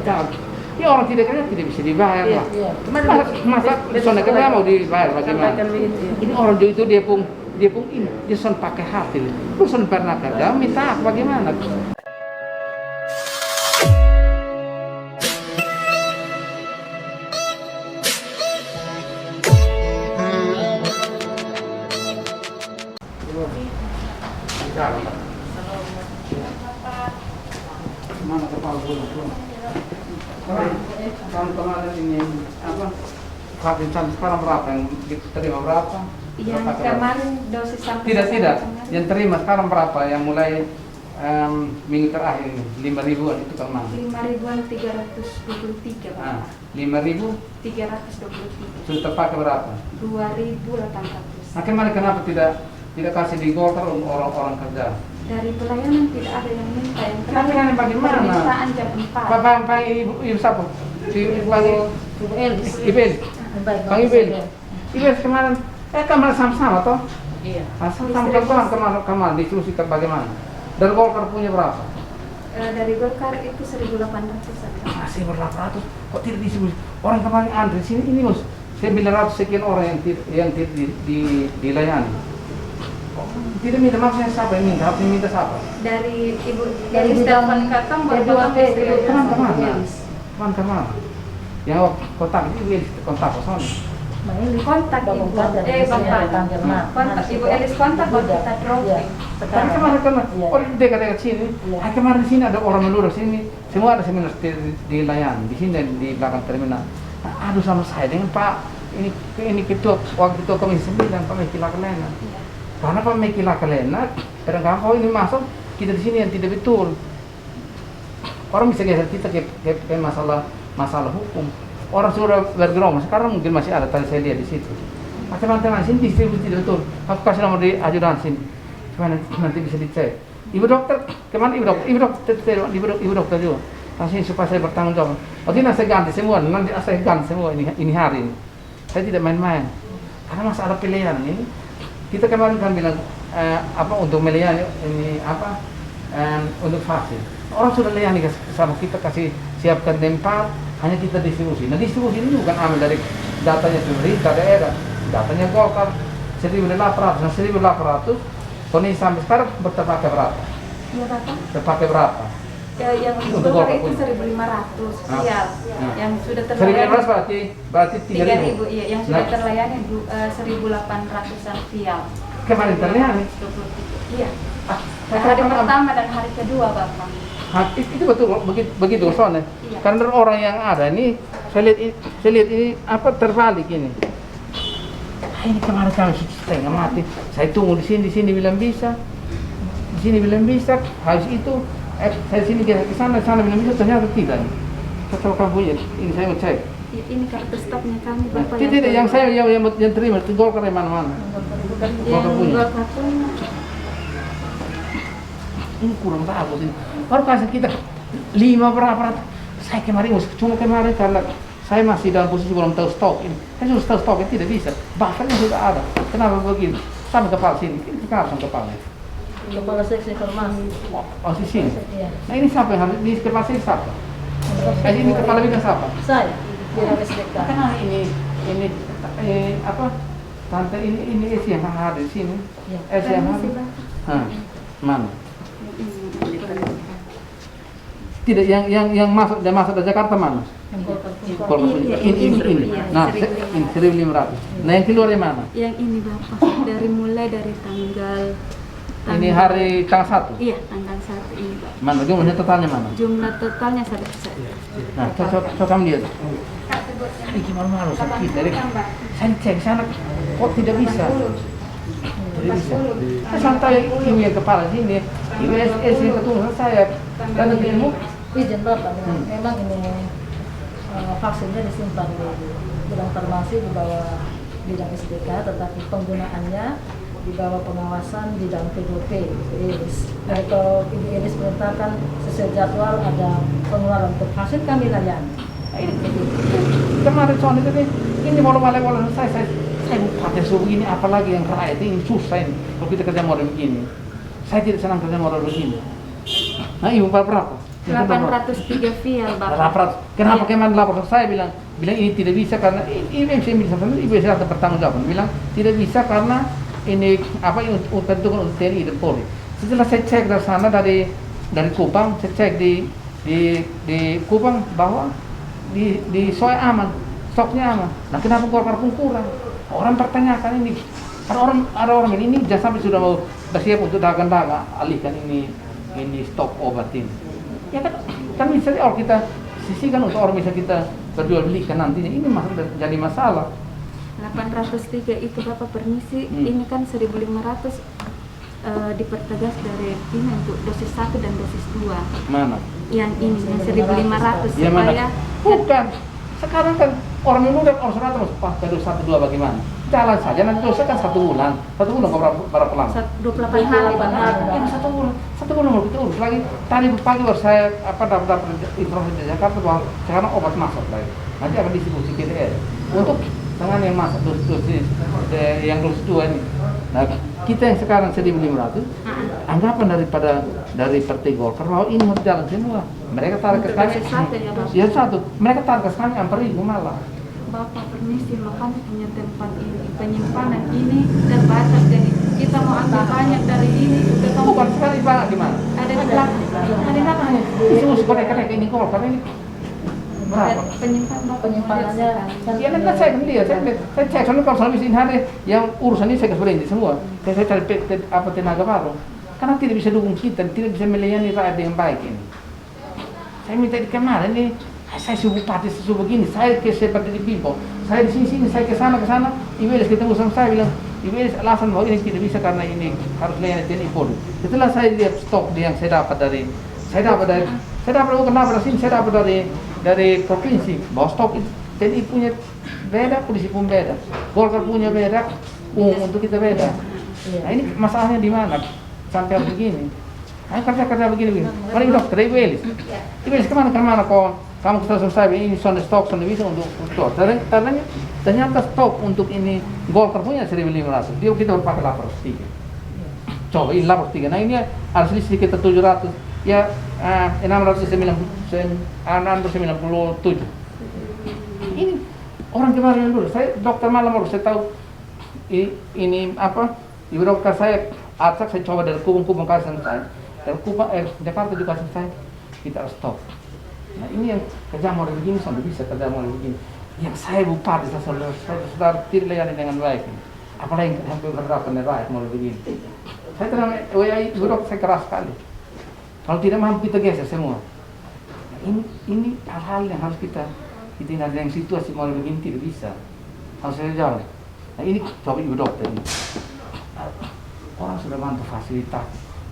tahu. Ya orang tidak kerja tidak bisa dibayar lah. Masa soalnya kerja mau dibayar bagaimana? Ini orang itu dia pun ini dia son pakai hati. Lu son pernah kerja minta bagaimana? Mana kepala bulan? Tahun kemarin ini apa? Vaksin sekarang berapa yang diterima berapa? Yang kemarin dosis sampai tidak. Yang terima sekarang berapa? Yang mulai minggu terakhir ini 5.000-an itu kan mana? 5.323 Pak. 5.323. 323. Sudah terpakai berapa? 2.800. Nah kemarin kenapa tidak kasih di Golkar orang-orang kerja? Dari pelayanan tidak ada yang minta yang Tapi kan bagaimana? permintaan jam 4. Pak Ibu siapa? Ibu Elis. Bang Ibu Elis. Ibu Elis kemarin kemarin sama-sama toh? Iya. Sama kemarin diinstruksikan bagaimana? Dari Golkar punya berapa? Dari Golkar itu 1.800. Masih 1.800. Kok tidak disebut? Orang kemarin antri sini ini Mus. 900 sekian orang yang dilayani. Tidak minta maksudnya siapa yang minta? Harus minta siapa? Dari Ibu Elis telepon Katong buat Teman kemana? Yang kontak Ibu Elis kontak kosong. Kontak Ibu kontak Ibu Elis kontak buat kita dropping. Tapi kemarin orang dekat-dekat sini. Kemarin di sini ada orang melurus sini. Semua ada seminar dilayani di sini dan di belakang terminal. Aduh sama saya dengan Pak ini ketua komisi 9 Pak Meki Lakalena. Karena Pak Meki Lakalena kadang-kadang kalau ini masuk kita di sini yang tidak betul. Orang bisa geser kita ke masalah hukum. Orang sudah bergerak sekarang mungkin masih ada tadi saya lihat di situ. Teman-teman sini distribusi tidak betul. Aku kasih nomor di ajudan sini. Supaya nanti bisa dicek. Ibu dokter kemana ibu dokter juga. Kasih supaya saya bertanggung jawab. Oke, nanti saya ganti semua. Nanti saya ganti semua ini hari ini. Saya tidak main-main. Karena masih ada pilihan ini. Kita kemarin kan bilang untuk melayani ini untuk vaksin. Orang sudah layani sama kita kasih siapkan tempat, hanya kita distribusi. Nah distribusi ini bukan ambil dari datanya pemerintah daerah, datanya Golkar 1.800, nah 1.800. Koni sampai sekarang terpakai berapa? Iya Bapak. Terpakai berapa? Yang untuk Golkar itu 1.500 siap. Yang sudah terlayani 1.500 berarti 3.000. Iya, yang sudah terlayani 1.800-an siap. Kemarin terlayani? Iya. Hari pertama dan hari kedua Bapak. Itu betul begitu soalnya. Iya. Karena orang yang ada ini saya lihat ini apa terbalik ini. Ini kemarin kami setengah mati. Saya tunggu di sini bilang bisa. Di sini bilang bisa. Habis itu saya sini ke sana bilang bisa, ternyata tidak. Saya tahu kamu punya. Ini saya mau cek. Ya, ini kartu stopnya kami Bapak. Tidak, yang saya yang terima itu Golkar mana-mana. Golkar punya. Ini kurang bagus ini. Baru kasih kita 5 berapa? Saya kemarin cuma karena saya masih dalam posisi belum tahu stok ini. Saya sudah tahu stoknya tidak bisa. Bahkannya sudah ada. Kenapa begini? Sampai kepala sini. Ini kenapa kepala? Kepala seksi informasi. Oh di sini. Iya. Nah ini siapa yang harus di kepala seksi siapa? Ini kepala bidang siapa? Saya. Di SDK. Kenapa ini apa? Tante ini yang ada di sini. Iya. yang ada. Mana? Tidak, yang masuk dari Jakarta mana? Golkar punya. Ini. Nah, ini 1.500. Nah, yang keluar dari mana? Yang ini Bapak, mulai dari tanggal ini hari tanggal 1? Iya, tanggal 1 ini Bapak. Mana jumlahnya totalnya mana? Jumlah totalnya saya. Nah, coba kamu lihat. Ini gimana malu sakit dari saya cek sana kok tidak bisa. Tidak bisa. Saya santai ini yang kepala sini. IWSS ketua saya dan ilmu izin Bapak, memang ini vaksinnya disimpan di bidang farmasi di bawah bidang SDK, tetapi penggunaannya di bawah pengawasan bidang PDP. Jadi kalau Ibu Elis perintahkan sesuai jadwal ada pengeluaran untuk vaksin kami layani. Kemarin soalnya ini mau saya pakai suhu ini apalagi yang rakyat ini susah ini kalau kita kerja model begini. Saya tidak senang kerja model begini. Nah, ibu berapa? 803 vial Bapak. 800. Kenapa Kemen lapor ke saya bilang ini tidak bisa karena ini saya bilang ibu saya bertanggung jawab bilang tidak bisa karena ini apa yang tentukan untuk TNI dan Polri. Setelah saya cek dari sana dari Kupang, saya cek di Kupang bahwa di Soe aman, stoknya aman. Nah kenapa Golkar pun kurang? Orang pertanyakan ini, karena ada orang ini jangan sampai sudah mau bersiap untuk dagang-dagang alihkan ini stok obat ini. Ya kan misalnya orang kita sisihkan untuk orang bisa kita berjual belikan nantinya ini jadi masalah. 803 itu Bapak permisi, ini kan 1.500 dipertegas dari ini untuk dosis 1 dan dosis 2. Mana? Yang ini 1.500 Ya, mana? supaya Bukan. Sekarang kan orang muda orang sudah terus dosis 1 2 bagaimana? Jalan saja nanti dosis kan 1 bulan. 1 bulan berapa lama? 28 hari Bapak. Ya, 1 bulan mau kita urus lagi. Tadi pagi baru saya dapat informasi dari Jakarta bahwa sekarang obat masuk lagi. Nanti akan distribusi KDR untuk dengan yang masuk dosis yang dosis 2 ini. Nah, kita yang sekarang 1.500 anggapan dari Partai Golkar bahwa ini harus jalan semua. Mereka tarik ke kami. Dosis 1 ya Bapak. Ya 1. Mereka tarik ke kami 4.000 malah. Bapak permisi, makanya punya tempat ini penyimpanan ini terbatas, jadi kita mau ambil banyak dari ini ketemu Bukan sekali banget gimana? ada di belakang, Ada di belakangnya. Itu sekolah ini Golkar ini berapa? Penyimpanannya kan Ya nanti saya akan lihat, saya cek soalnya kalau soal mesin hari yang urusan ini saya berhenti semua. Saya cari tenaga baru, karena tidak bisa dukung kita, tidak bisa melayani rakyat dengan baik ini. Saya minta di kemarin ini, saya subuh parti subuh begini, saya seperti di Pimpo, saya di sini, saya ke sana, Ibu Elis ketemu sama saya bilang, Ibu Elis alasan bahwa ini tidak bisa karena ini harus melayani TNI Polri. Setelah saya lihat stok yang saya dapat bukan dapat dari sini, saya dapat dari provinsi bahwa stok itu TNI punya beda, polisi pun beda, Golkar punya beda, untuk kita beda. Nah ini masalahnya di mana sampai harus begini? Nah kerja begini. Paling dokter Ibu Elis, kemana kamu ketemu saya ini soal stok bisa untuk ternyata stok untuk ini Golkar punya 1.500, dia kita berpakai lapor 3. Coba ini lapor 3. Nah ini harus selisih kita 700. Ya 697. Ini orang kemarin dulu, saya dokter malam baru saya tahu ini apa? Ibu dokter saya acak saya coba dari Kupang kasih saya, dari Kupang Jakarta juga kasih saya, kita harus stop. Nah ini yang kerja mau begini sampai bisa kerja mau begini. Yang saya bupati saya sudah tidak layani dengan baik. Apalagi sampai berapa rakyat mau begini. Saya terang ibu dokter saya keras sekali. Kalau tidak mampu kita geser semua. Nah, ini hal-hal yang harus kita ada yang situasi mau begini tidak bisa. Harus saya jalan. Nah ini coba ibu dokter ini. Orang sudah bantu fasilitas.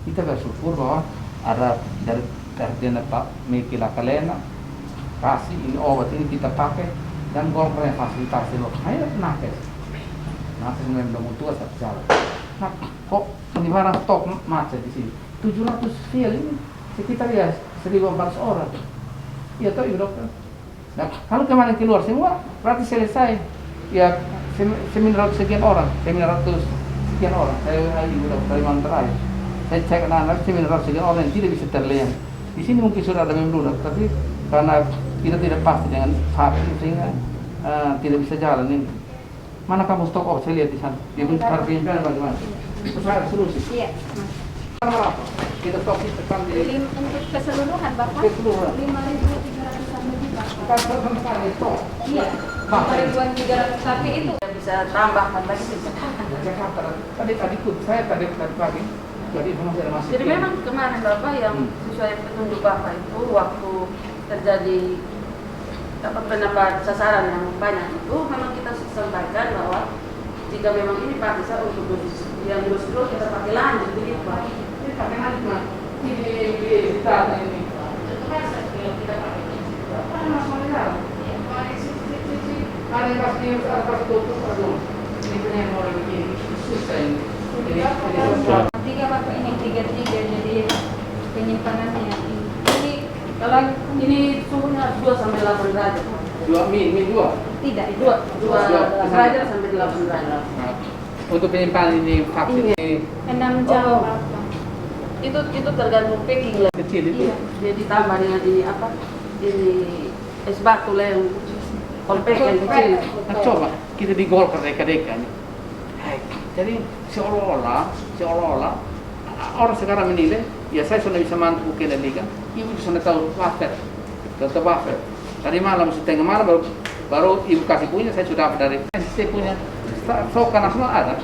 Kita bersyukur bahwa ada dari Pak Miki Lakalena kasih ini obat ini kita pakai dan Golkar yang fasilitasi loh. Ayo nakes memang tua satu jalan. Nah kok ini barang stok macet di sini. 700 vial ini sekitar ya 1.400 orang. Iya toh ibu dokter. Nah kalau kemarin keluar semua berarti selesai. Ya 900 sekian orang. Saya ibu dokter dari mana terakhir. Saya cek anak 900 sekian orang yang tidak bisa terlihat. Di sini mungkin sudah ada membludak, tapi karena kita tidak pasti dengan vaksin sehingga tidak bisa jalan ini. Mana kamu stok obat? Saya lihat di sana. Dia pun harganya bagaimana? Saya solusi. Iya. Berapa? Kita stok di depan di Untuk keseluruhan Bapak. Keseluruhan. 5.300 sampai juga. Bukan sama sekali stok. Iya. 5.300 tapi itu bisa tambahkan lagi bisa. Jakarta. Tadi saya tadi pagi. Jadi informasi ada masih. Jadi memang kemarin Bapak yang sesuai petunjuk Bapak itu waktu terjadi penambahan sasaran yang banyak itu memang kita sampaikan bahwa jika memang ini Pak bisa untuk dosis yang dosis dulu kita pakai lanjut begitu Pak. Ini pakai lanjut Mas. Ini data ini. Apa masalahnya? Ada yang pasti harus tutup aduh. Ini punya yang mau begini susah ini. tiga Bapak ini 33 jadi penyimpanannya ini Kalau ini suhunya 2 sampai 8 derajat. 2 min 2. tidak 2 derajat sampai 8 derajat. Untuk penyimpanan ini vaksin ini 6 jam Bapak. itu tergantung packing lah. Kecil itu. Iya. Dia ditambah dengan ini apa? Ini es batu lah yang kolpek yang kecil. Nah, coba kita di Golkar deka-deka nih. Hai, jadi seolah-olah orang sekarang menilai, ya saya sudah bisa mampu ke liga, ibu sudah tahu buffer, tetap buffer. Tadi malam setengah malam baru ibu kasih punya, saya sudah dapat dari saya punya sokan nasional ada,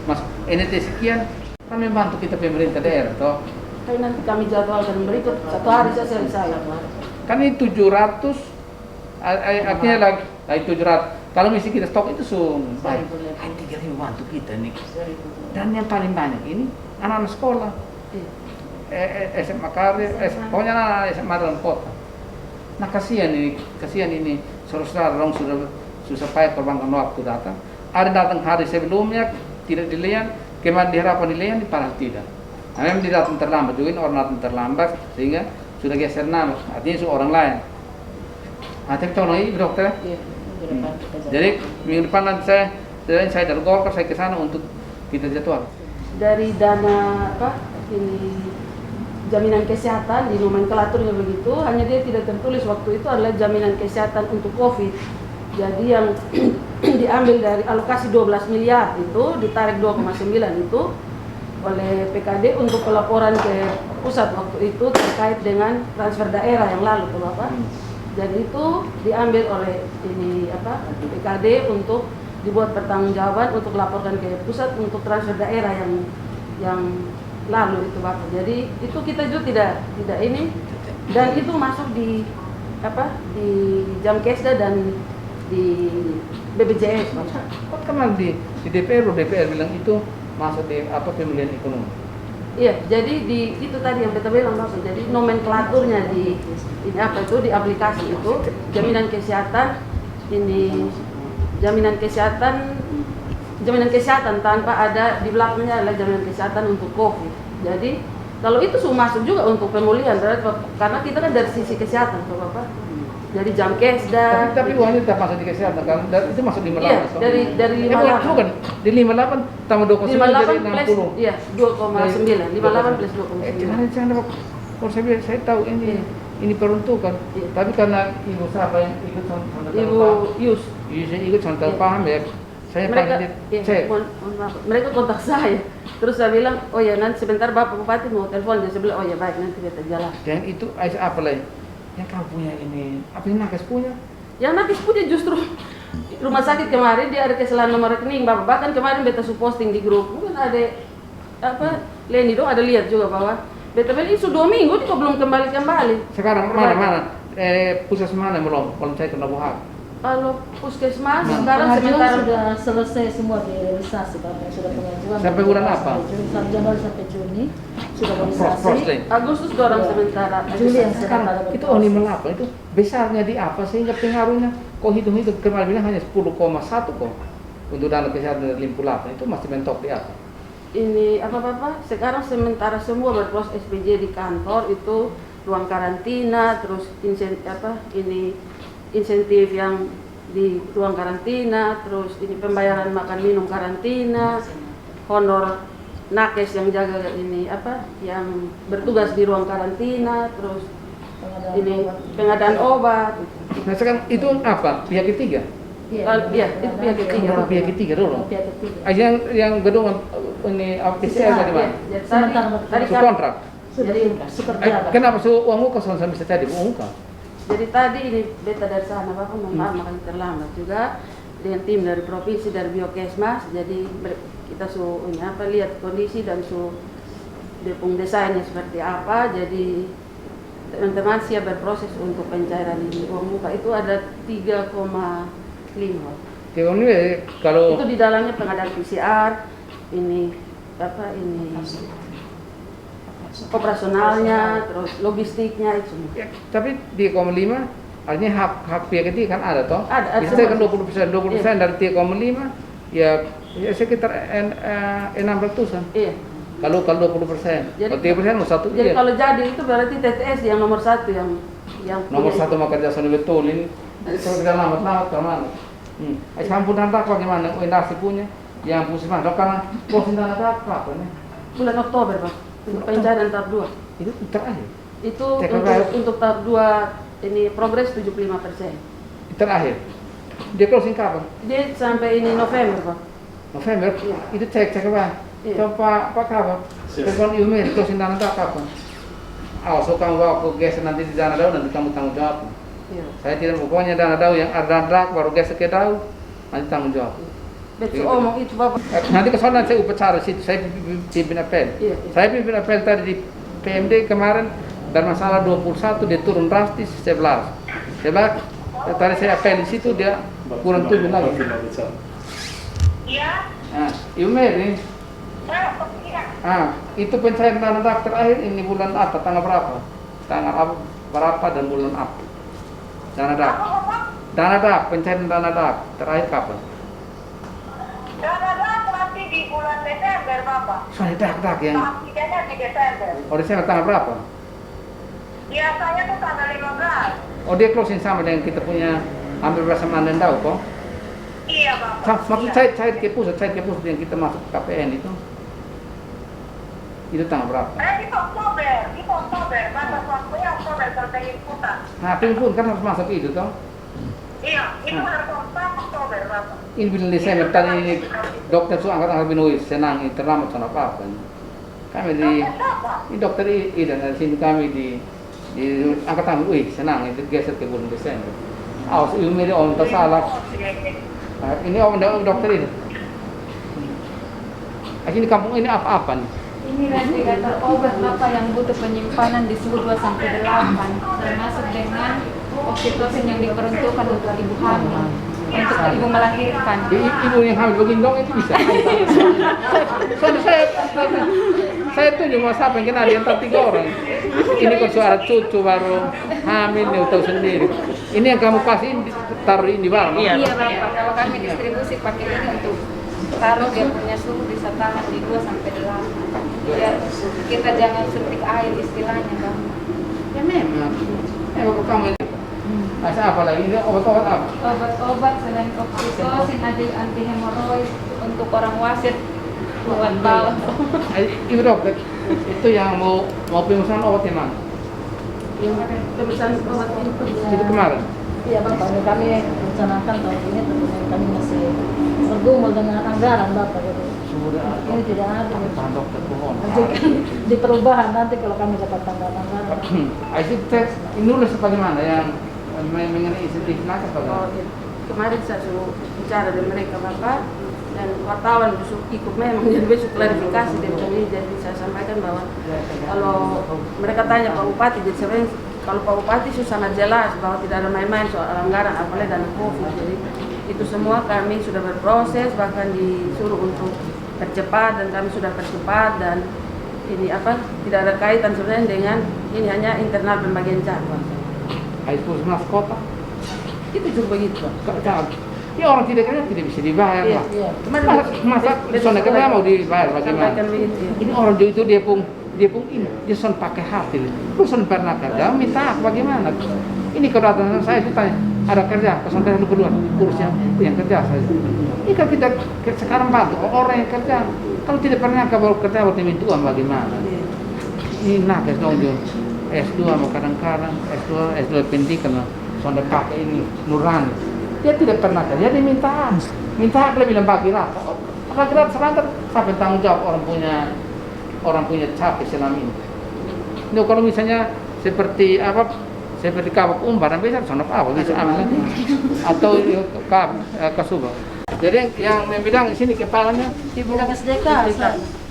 mas NT sekian, kami membantu kita pemerintah daerah toh. Tapi nanti kami jadwalkan berikut satu hari saya selesai. Kan ini 700, artinya lagi 700. Kalau misi kita stok itu baik, 3.000 bantu kita nih. Dan yang paling banyak ini anak-anak sekolah, SMA Karya, pokoknya anak SMA dalam kota. Nah kasihan ini, saudara orang sudah payah korbankan waktu datang. Ada datang hari sebelumnya tidak dilihat, kemarin diharapkan dilihat, padahal tidak. Nah, memang dia datang terlambat juga, ini orang datang terlambat sehingga sudah geser nama, artinya itu orang lain. Nah, tapi contoh ini dokter. Jadi minggu depan nanti saya dari Golkar saya ke sana untuk kita jadwal. Dari dana apa ini jaminan kesehatan di nomenklaturnya begitu, hanya dia tidak tertulis waktu itu adalah jaminan kesehatan untuk COVID. Jadi yang diambil dari alokasi 12 miliar itu ditarik 2,9 itu oleh PKD untuk pelaporan ke pusat waktu itu terkait dengan transfer daerah yang lalu tuh Bapak. Jadi itu diambil oleh ini apa PKD untuk dibuat pertanggungjawaban untuk laporkan ke pusat untuk transfer daerah yang lalu itu Bapak. Jadi itu kita juga tidak ini dan itu masuk di apa di Jamkesda dan di BPJS Bapak. Kok kemarin di DPR bilang itu masuk di apa pemulihan ekonomi. Iya, jadi di itu tadi yang kita bilang Bapak. Jadi nomenklaturnya di ini apa itu di aplikasi itu jaminan kesehatan tanpa ada di belakangnya adalah jaminan kesehatan untuk COVID. Jadi kalau itu semua masuk juga untuk pemulihan karena kita kan dari sisi kesehatan Bapak. Dari Jamkesda. Tapi uangnya tetap masuk di kesehatan kan? Itu masuk di 58. Iya, dari 58. Bukan, di 58 tambah 2,9 jadi 60. Iya, 2,9. 58 plus 2,9. Jangan dapat. Kalau saya tahu ini peruntukan. Iya. Tapi karena ibu siapa yang ikut sama Ibu Yus. Yus ikut sama paham ya. Saya Mereka, panggil cek. mohon maaf. Mereka kontak saya. Terus saya bilang, oh ya nanti sebentar Bapak Bupati mau telepon. Saya bilang, oh ya baik nanti kita jalan. Dan itu apa lagi? Yang kamu punya ini, apa yang nakes punya? Yang nakes punya justru rumah sakit kemarin dia ada kesalahan nomor rekening Bapak. Bahkan kemarin beta su posting di grup. Mungkin ada apa Leni dong ada lihat juga bahwa beta bilang itu 2 minggu dia kok belum kembali. Sekarang mana? Pusat mana belum saya kena buah. Kalau puskesmas sekarang Pengajuan sementara sudah selesai semua direalisasi Bapak, sudah pengajuan. Sampai bulan apa? Sampai Januari sampai Juni sudah realisasi. Agustus dorang sementara. Juli yang sedang Sekarang pada itu berproses. O58 itu besarnya di apa sehingga pengaruhnya kok hitung-hitung kemarin bilang hanya 10,1 kok untuk dana kesehatan dari 58 itu masih mentok di apa? Ini apa Bapak? Sekarang sementara semua berproses SPJ di kantor itu ruang karantina, terus insentif yang di ruang karantina, terus ini pembayaran makan minum karantina, honor nakes yang jaga ini apa yang bertugas di ruang karantina, terus pengadaan obat. Nah sekarang itu apa? Pihak ketiga? Iya, itu pihak ketiga. Pihak ketiga dulu. Pihak ketiga. Yang gedung ini PCR tadi Pak? Jadi tadi Su kontrak. jadi Sekerja. Kenapa su uang muka sama bisa tadi uang muka? Jadi tadi ini beta dari sana Bapak mohon maaf makanya terlambat juga dengan tim dari provinsi dari Biokesmas. Jadi kita ini apa lihat kondisi dan depung desainnya seperti apa. Jadi teman-teman siap berproses untuk pencairan ini. Uang muka itu ada 3,5. Ini kalau Itu di dalamnya pengadaan PCR, ini apa ini operasionalnya, terus logistiknya itu semua. ya, tapi 3,5 artinya hak pihak ketiga kan ada toh? Ada Bisa kan 20% dari 3,5 ya sekitar 600-an. Iya. Kalau 20%, Jadi- kalau 3% mau satu Jadi iya. kalau jadi itu berarti TTS yang nomor 1 yang Nomor punya 1 mau kerja sana betul ini. Kalau kita lambat kemana? Campuran tak bagaimana? Nasi punya yang puskesmas karena posisi dana tak apa nih? bulan Oktober Pak. Untuk pencarian tahap 2. Itu terakhir. Itu Terakhir. untuk tahap 2 ini progres 75%. Terakhir. Dia closing kapan? Dia sampai ini November, Pak. November. Iya. Itu cek apa? Iya. Coba Pak kapan? Telepon email closing dana kapan? Awas kamu bawa ke geser nanti di dana daun, nanti kamu tanggung jawab. Iya. Saya tidak pokoknya dana daun yang ada dana baru geser ke daun, nanti tanggung jawab. Betul omong itu Bapak. Nanti ke sana saya upacara situ, saya pimpin apel. Iya. Saya pimpin apel tadi di PMD kemarin dan masalah 21 dia turun drastis 11. Tadi saya apel di situ dia kurang 7 lagi. Iya. Nah, email ini. Itu pencairan dana dak terakhir ini bulan apa? Tanggal berapa? Tanggal berapa dan bulan apa? Dana dak. Dana dak, pencairan dana dak terakhir kapan? Dana nanti di bulan Desember, Bapak. Soalnya dak yang. Pastinya di Desember. Oh, Desember tanggal berapa? Biasanya tuh tanggal 15. Oh, dia closing sama dengan kita punya ambil bersama dan tahu kok. Iya, Bapak. Maksud Iya. cair ke pusat yang kita masuk ke KPN itu. Itu tanggal berapa? Itu Oktober. Batas waktunya Oktober selesai inputan. Nah, pun kan harus masuk itu toh. Iya, itu harus Oktober, Bapak. Ini bulan Desember tadi ini dokter su angkat binui senang ini terlambat sana apa? Kami di ini dokter Ida dari sini kami di angkatan UI senang itu geser ke bulan Desember. Awas email om tersalah. Ini om dokter ini. Ini kampung ini apa-apa nih? Ini replikator obat Bapak yang butuh penyimpanan di suhu 2-8, termasuk dengan oksitosin yang diperuntukkan untuk ibu hamil, untuk ibu melahirkan. Ibu yang hamil begini dong itu bisa. Soalnya saya tuh cuma siapa yang kena di antara 3 orang. Ini kalau suara cucu baru hamil nih tahu sendiri. Ini yang kamu kasih taruh ini barang. Iya Bapak, kalau kami distribusi pakai ini untuk taruh dia punya suhu bisa tahan di 2-8. Biar kita jangan suntik air istilahnya Bang. Ya memang. Bapak kamu ini. Masa apa lagi? Ini obat-obat apa? Obat-obat selain oksitosin ada anti hemoroid untuk orang wasit buat bawah. Ibu dokter, itu yang mau pemesanan obat yang mana? Yang pemesanan obat Itu kemarin. Iya Bapak, ini kami rencanakan tahun ini tentunya kami masih bergumul dengan anggaran Bapak. Jadi Sudah. ini tidak ada. Tahan dokter pohon. Ajukan di perubahan nanti kalau kami dapat anggaran. Itu teks ini nulis bagaimana yang mengenai insentif nakes bagaimana? Kemarin saya suruh bicara dengan mereka Bapak dan wartawan ikut memang jadi besok klarifikasi dengan ini, jadi saya sampaikan bahwa kalau mereka tanya Pak Bupati, jadi sebenarnya kalau Pak Bupati itu sangat jelas bahwa tidak ada main-main soal anggaran apalagi dana COVID. Jadi itu semua kami sudah berproses, bahkan disuruh untuk percepat dan kami sudah percepat dan ini tidak ada kaitan sebenarnya dengan ini, hanya internal pembagian jadwal. Puskesmas kota. Itu juga begitu. Ya orang tidak kerja tidak bisa dibayar. Iya. Pak. Masa soalnya kerja mau dibayar bagaimana? Sampaikan begitu. Ya. Ini orang itu dia pun ini dia son pakai hati. Lu son pernah kerja minta bagaimana? Ini kedatangan saya itu tanya ada kerja, kesantai lu keluar urus yang kerja saja. Ini kan kita sekarang bantu orang yang kerja. Kalau tidak pernah kalau kerja waktu minta uang bagaimana? Ini nakes dong dia. S2 mau kadang-kadang S2 pendidikan sonda pakai ini nurani. Dia tidak pernah kerja, dia minta lebih bagi rata. Bagi rata selantar sampai tanggung jawab orang punya capek selama ini. Nah, kalau misalnya seperti kabak umbar, bisa sonda apa bisa ambil atau kasuba. Jadi yang bilang di sini kepalanya Ibu SDK.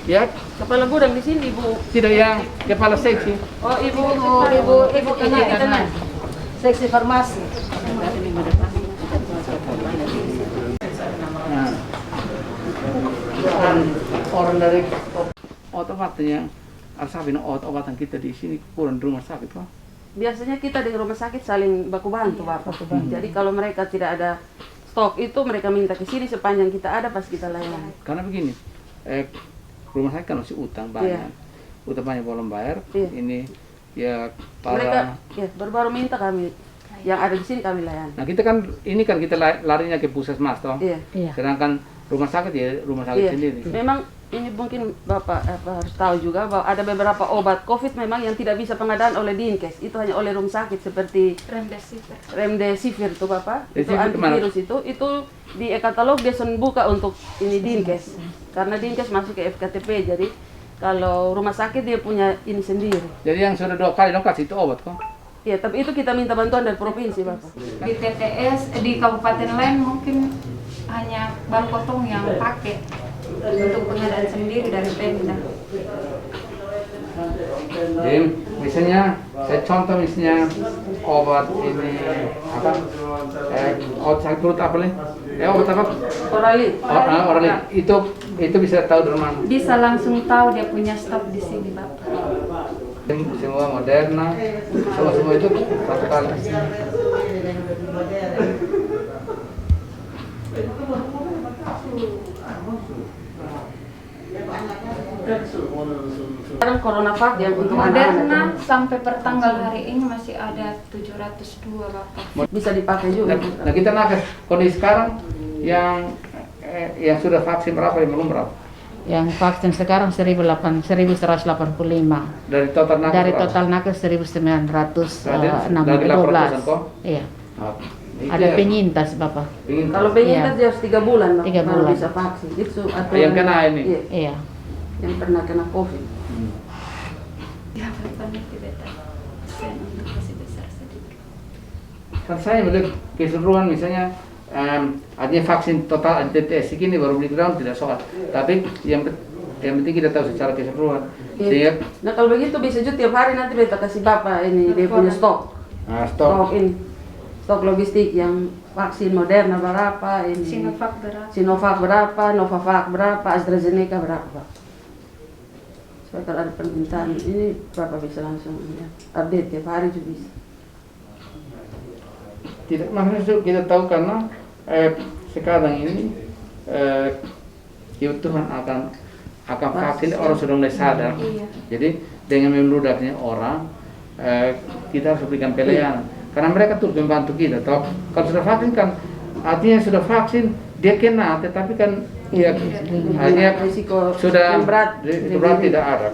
ya Kepala gudang di sini Ibu. tidak yang kepala seksi. Oh Ibu Kena. Seksi farmasi. Nah, orang dari obat-obatnya obat-obatan kita di sini kurang di rumah sakit kok. Biasanya kita di rumah sakit saling baku bantu Bapak. Jadi kalau mereka tidak ada stok itu mereka minta ke sini sepanjang kita ada pas kita layani. Karena begini, rumah sakit kan masih utang banyak, utang banyak belum bayar. Iya. Ini ya Mereka para baru minta kami yang ada di sini kami layani. Nah kita larinya ke puskesmas toh. Iya. Iya. Sedangkan rumah sakit Iya. sendiri. Memang ini mungkin Bapak harus tahu juga bahwa ada beberapa obat COVID memang yang tidak bisa pengadaan oleh Dinkes. Itu hanya oleh rumah sakit seperti remdesivir itu Bapak. Itu antivirus itu di e-katalog dia buka untuk ini Dinkes. Karena Dinkes masuk ke FKTP, jadi kalau rumah sakit dia punya ini sendiri. Jadi yang sudah 2 kali dong kasih itu obat kok? Iya, tapi itu kita minta bantuan dari provinsi Bapak. Di TTS di kabupaten lain mungkin hanya Bangkotong yang pakai untuk pengadaan sendiri dari Pemda. Jadi misalnya saya contoh misalnya obat ini apa? Obat sakit perut apa nih? Obat apa? Orali. Itu bisa tahu dari mana? Bisa langsung tahu dia punya stok di sini, Bapak. Semua Moderna, semua itu satu kali. Sekarang CoronaVac yang untuk Moderna sampai pertanggal hari ini masih ada 702 Bapak. bisa dipakai juga. Nah kita nakes kondisi sekarang yang sudah vaksin berapa yang belum berapa? Yang vaksin sekarang 1185. Dari total nakes Dari berapa? total nakes 1912. Iya. Ada penyintas Bapak. Kalau penyintas dia harus 3 bulan Pak, 3 baru bulan. bisa vaksin. Itu atau Yang kena ini? Iya, Iya. yang pernah kena COVID. Ya, Bapak tidak tahu. Saya untuk masih besar sedikit. Kan saya melihat keseluruhan misalnya artinya vaksin total anti-TTS ini baru breakdown tidak soal. Tapi yang penting kita tahu secara keseluruhan. Sehingga Nah kalau begitu bisa juga tiap hari nanti beta kasih Bapak ini dia punya stok. stok. Ini stok logistik yang vaksin Moderna berapa, ini Sinovac berapa, Novavax berapa, AstraZeneca berapa Pak. Supaya kalau ada permintaan ini Bapak bisa langsung ya, update tiap hari juga bisa. Tidak, maksudnya kita tahu karena sekarang ini kebutuhan akan vaksin orang sudah mulai sadar. Iya. Jadi dengan membludaknya orang kita harus berikan pelayanan karena mereka tuh membantu kita. Kalau sudah vaksin kan artinya sudah vaksin dia kena, tetapi kan ya artinya risiko sudah yang berat tidak ada.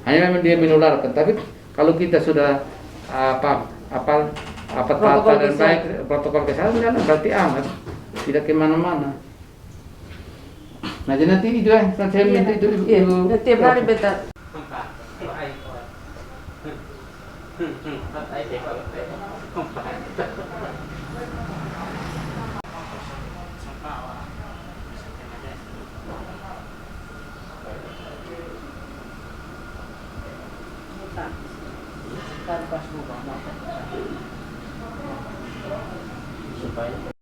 Hanya memang dia menularkan. Tapi kalau kita sudah tata dan baik protokol kesehatan kan berarti aman, tidak kemana-mana. Nah jadi nanti itu ya, saya minta itu. Iya, tiap hari beta. Supaya